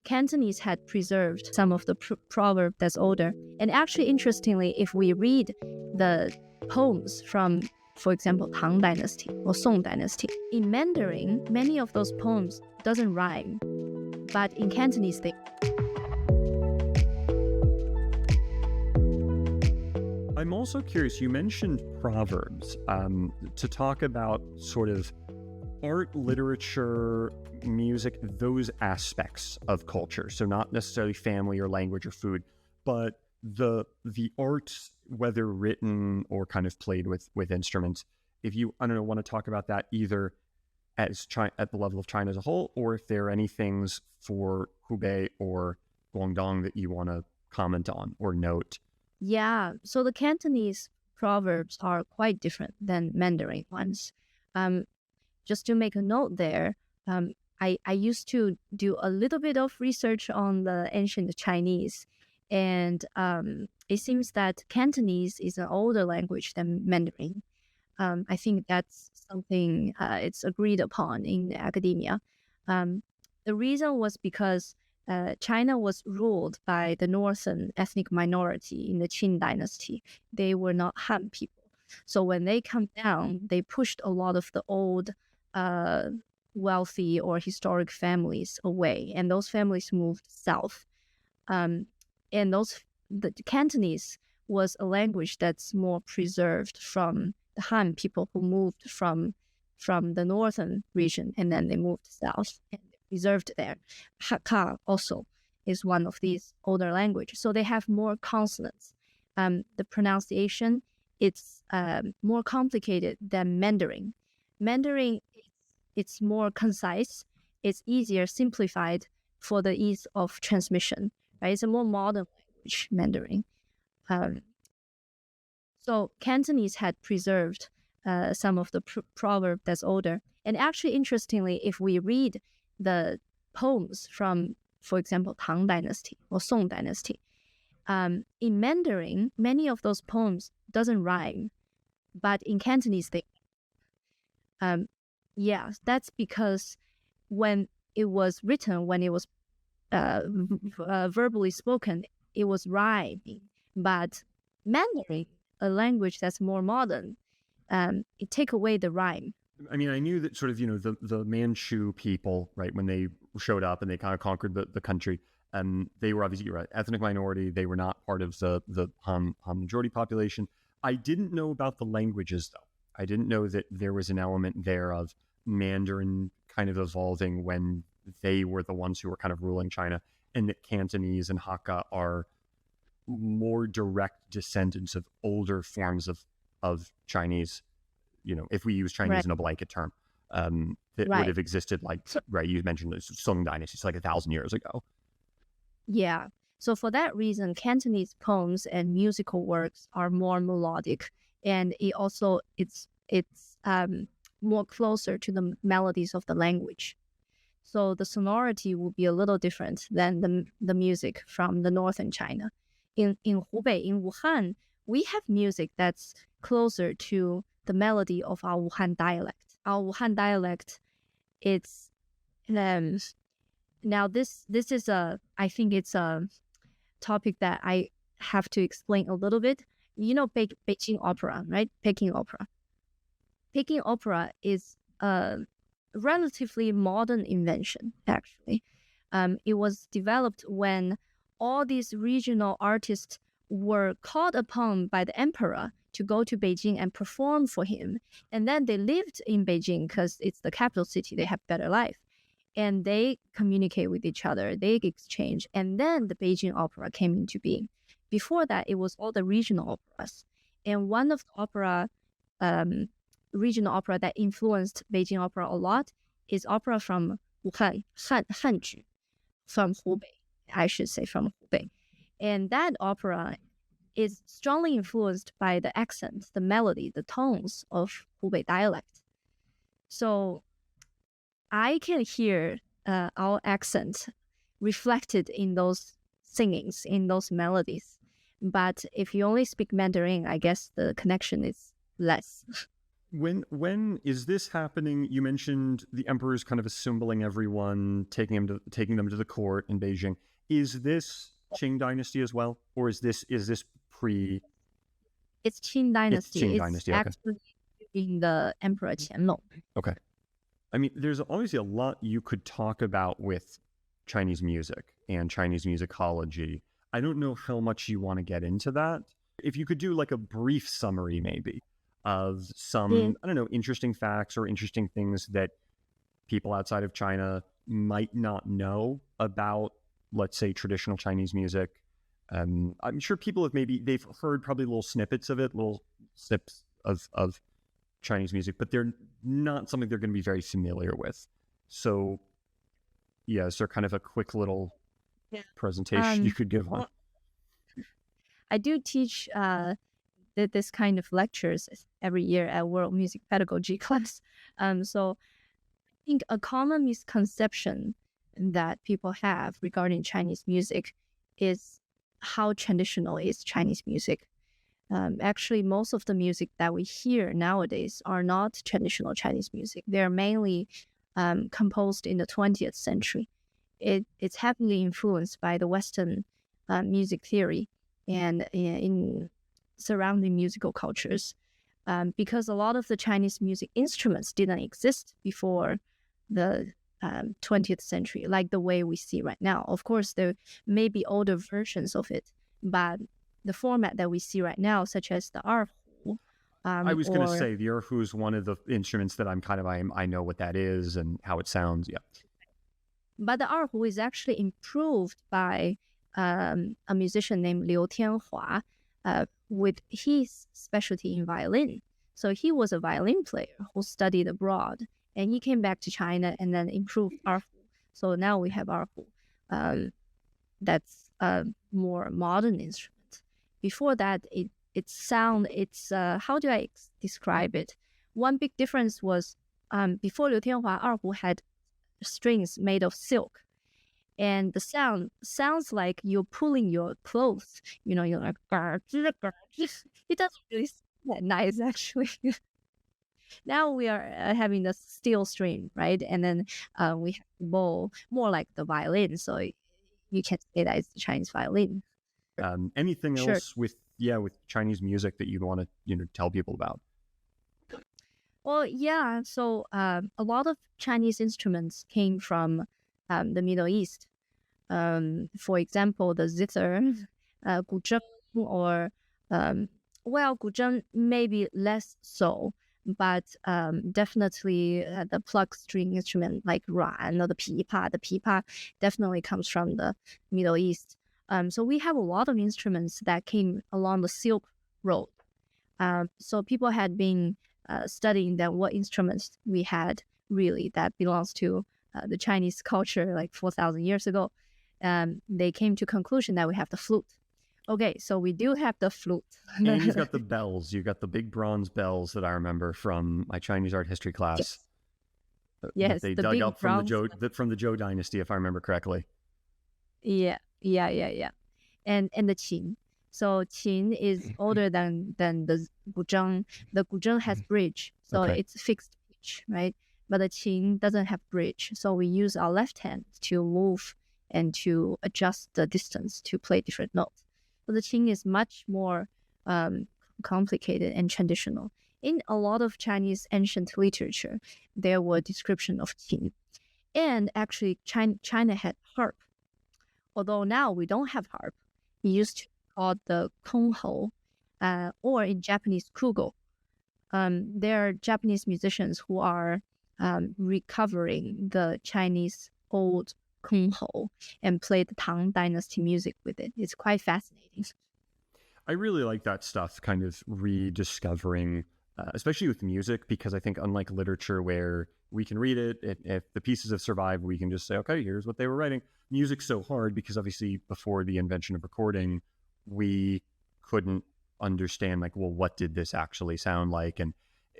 Cantonese had preserved some of the proverb that's older. And actually, interestingly, if we read the poems from, for example, Tang Dynasty or Song Dynasty, in Mandarin, many of those poems doesn't rhyme, but in Cantonese, they. I'm also curious, you mentioned proverbs to talk about sort of art, literature, music, those aspects of culture. So not necessarily family or language or food, but the arts, whether written or kind of played with instruments. If you, I don't know, want to talk about that either as at the level of China as a whole, or if there are any things for Hubei or Guangdong that you want to comment on or note. Yeah, so the Cantonese proverbs are quite different than Mandarin ones. Just to make a note there, I used to do a little bit of research on the ancient Chinese, and it seems that Cantonese is an older language than Mandarin. I think that's something it's agreed upon in academia. The reason was because China was ruled by the northern ethnic minority in the Qin dynasty. They were not Han people. So when they come down, they pushed a lot of the old wealthy or historic families away, and those families moved south. And the Cantonese was a language that's more preserved from the Han people who moved from the northern region, and then they moved south and preserved there. Hakka also is one of these older languages, so they have more consonants. The pronunciation, it's more complicated than Mandarin. Mandarin, it's more concise, it's easier, simplified for the ease of transmission, right? It's a more modern language, Mandarin. So Cantonese had preserved some of the proverb that's older. And actually, interestingly, if we read the poems from, for example, Tang Dynasty or Song Dynasty, in Mandarin, many of those poems doesn't rhyme, but in Cantonese, they. Yeah, that's because when it was written, when it was verbally spoken, it was rhyming. But Mandarin, a language that's more modern, it take away the rhyme. I mean, I knew that sort of, the Manchu people, right, when they showed up and they kind of conquered the country, they were obviously, you're right, ethnic minority. They were not part of the Han majority population. I didn't know about the languages, though. I didn't know that there was an element there of Mandarin kind of evolving when they were the ones who were kind of ruling China, and that Cantonese and Hakka are more direct descendants of older forms of Chinese, if we use Chinese Right. in a blanket term, that Right. would have existed, like, right, you mentioned the Song Dynasty, it's like 1,000 years ago. Yeah. So for that reason, Cantonese poems and musical works are more melodic, and it's more closer to the melodies of the language. So the sonority will be a little different than the music from the northern China. In Hubei, in Wuhan, we have music that's closer to the melody of our Wuhan dialect. Our Wuhan dialect, it's now this is I think it's a topic that I have to explain a little bit. Beijing opera, right? Peking opera. Peking opera is a relatively modern invention, actually. It was developed when all these regional artists were called upon by the emperor to go to Beijing and perform for him. And then they lived in Beijing because it's the capital city. They have better life. And they communicate with each other. They exchange. And then the Beijing opera came into being. Before that, it was all the regional operas. And one of the regional opera that influenced Beijing opera a lot is opera from Wuhan, Hanju, from Hubei, I should say from Hubei. And that opera is strongly influenced by the accent, the melody, the tones of Hubei dialect. So I can hear our accent reflected in those singings, in those melodies. But if you only speak Mandarin, I guess the connection is less. When is this happening? You mentioned the emperor's kind of assembling everyone, taking them to the court in Beijing. Is this Qing dynasty as well, or is this pre? It's Qing It's dynasty. Qing It's dynasty. Okay. actually in the Emperor Qianlong. Okay. I mean, there's obviously a lot you could talk about with Chinese music and Chinese musicology. I don't know how much you want to get into that. If you could do like a brief summary, maybe, of some, I don't know, interesting facts or interesting things that people outside of China might not know about, let's say, traditional Chinese music. I'm sure people have they've heard probably little snippets of it, little snips of Chinese music, but they're not something they're going to be very familiar with. So, yeah, is there kind of a quick little presentation you could give on? Well, I do teach this kind of lectures every year at World Music Pedagogy class. So I think a common misconception that people have regarding Chinese music is how traditional is Chinese music. Actually, most of the music that we hear nowadays are not traditional Chinese music. They're mainly composed in the 20th century. It's heavily influenced by the Western music theory and in surrounding musical cultures, because a lot of the Chinese music instruments didn't exist before the 20th century, like the way we see right now. Of course, there may be older versions of it, but the format that we see right now, such as the erhu. I was going to say the erhu is one of the instruments that I know what that is and how it sounds. Yeah. But the erhu is actually improved by a musician named Liu Tianhua with his specialty in violin. So he was a violin player who studied abroad, and he came back to China and then improved erhu. So now we have erhu. That's a more modern instrument. Before that, it's how do I describe it? One big difference was before Liu Tianhua, erhu had strings made of silk, and the sound sounds like you're pulling your clothes. You're like, it doesn't really sound that nice, actually. Now we are having the steel string, right? And then we have the bow, more like the violin. So you can say that it's the Chinese violin. Anything else with Chinese music that you'd want to tell people about? Well, yeah. So a lot of Chinese instruments came from the Middle East. For example, the zither, guzheng, or guzheng maybe less so, but definitely the pluck string instrument like ruan or the pipa. The pipa definitely comes from the Middle East. So we have a lot of instruments that came along the Silk Road. So people had been studying that what instruments we had really that belongs to the Chinese culture like 4,000 years ago. They came to conclusion that we have the flute. Okay, so we do have the flute. And you've got the bells. You've got the big bronze bells that I remember from my Chinese art history class. Yes, they dug up from the Zhou dynasty, if I remember correctly. Yeah. And the qin. So qin is older than the guzheng. The guzheng has bridge, so it's fixed pitch, right? But the qin doesn't have bridge, so we use our left hand to move and to adjust the distance to play different notes. So the qin is much more complicated and traditional. In a lot of Chinese ancient literature, there were description of qin. And actually, China had harp. Although now we don't have harp. It used to be called the konghou, or in Japanese, kugo. There are Japanese musicians who are recovering the Chinese old konghou and play the Tang Dynasty music with it. It's quite fascinating. I really like that stuff, kind of rediscovering, especially with music, because I think unlike literature where we can read it, if the pieces have survived, we can just say, okay, here's what they were writing. Music's so hard because obviously before the invention of recording, we couldn't understand like, well, what did this actually sound like? And,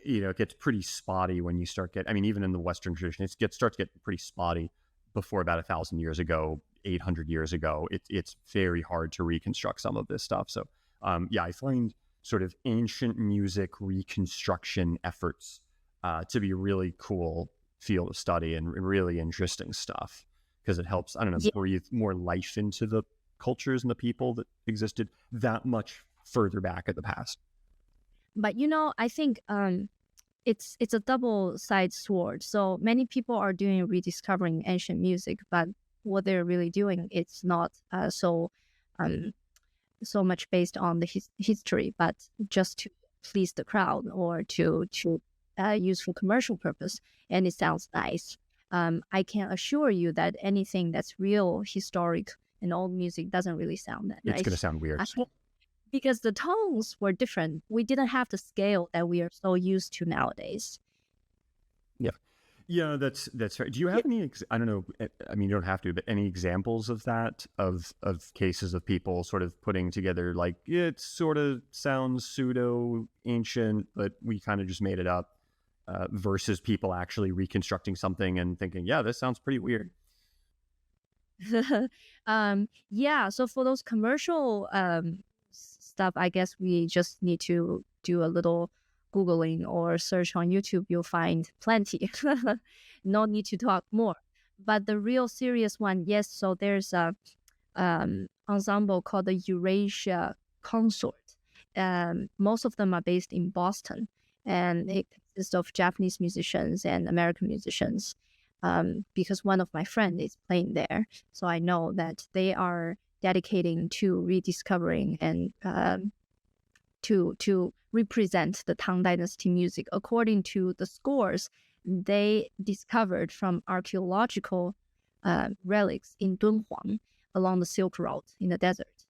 it gets pretty spotty when you start even in the Western tradition, starts to get pretty spotty before about 1,000 years ago, 800 years ago. It's very hard to reconstruct some of this stuff. So I find sort of ancient music reconstruction efforts to be a really cool field of study and really interesting stuff, because it helps, I don't know, Yeah, breathe more life into the cultures and the people that existed that much further back at the past. but I think it's a double-sided sword. So many people are doing rediscovering ancient music, but what they're really doing, it's not um so much based on the history, but just to please the crowd or to use for commercial purpose, and it sounds nice. I can assure you that anything that's real, historic, and old music doesn't really sound that It's going to nice. sound weird. Because the tones were different. We didn't have the scale that we are so used to nowadays. Yeah. Yeah, that's right. Do you have any, I don't know, I mean, you don't have to, but any examples of that, of cases of people sort of putting together, like, it sort of sounds pseudo ancient, but we kind of just made it up, versus people actually reconstructing something and thinking, yeah, this sounds pretty weird. Yeah, so for those commercial stuff, I guess we just need to do a little Googling or search on YouTube. You'll find plenty. No need to talk more. But the real serious one, yes, so there's a ensemble called the Eurasia Consort. Most of them are based in Boston, and it consists of Japanese musicians and American musicians. Because one of my friends is playing there, so I know that they are dedicating to rediscovering and to represent the Tang Dynasty music according to the scores they discovered from archaeological relics in Dunhuang along the Silk Road in the desert.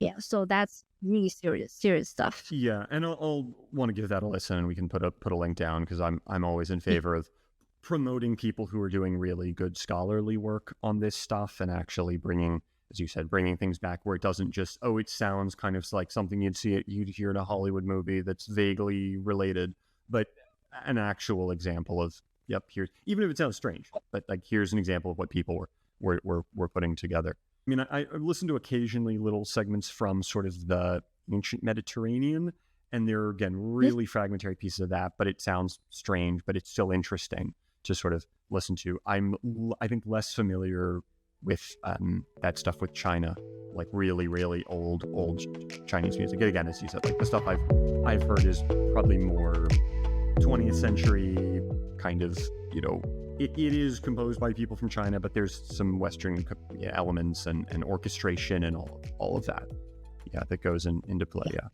Yeah, so that's really serious stuff. Yeah, and I'll want to give that a listen, and we can put a link down, because I'm always in favor of promoting people who are doing really good scholarly work on this stuff, and actually bringing, as you said, bringing things back where it doesn't just, oh, it sounds kind of like something you'd hear in a Hollywood movie that's vaguely related, but an actual example of, yep, here's, even if it sounds strange, but like, here's an example of what people were putting together. I mean, I listen to occasionally little segments from sort of the ancient Mediterranean, and there are, again, really fragmentary pieces of that, but it sounds strange, but it's still interesting to sort of listen to. I think, less familiar with that stuff with China, like really, really old Chinese music. Again, as you said, like the stuff I've heard is probably more 20th century kind of, it is composed by people from China, but there's some Western elements and orchestration and all of that, yeah, that goes into play. Yeah.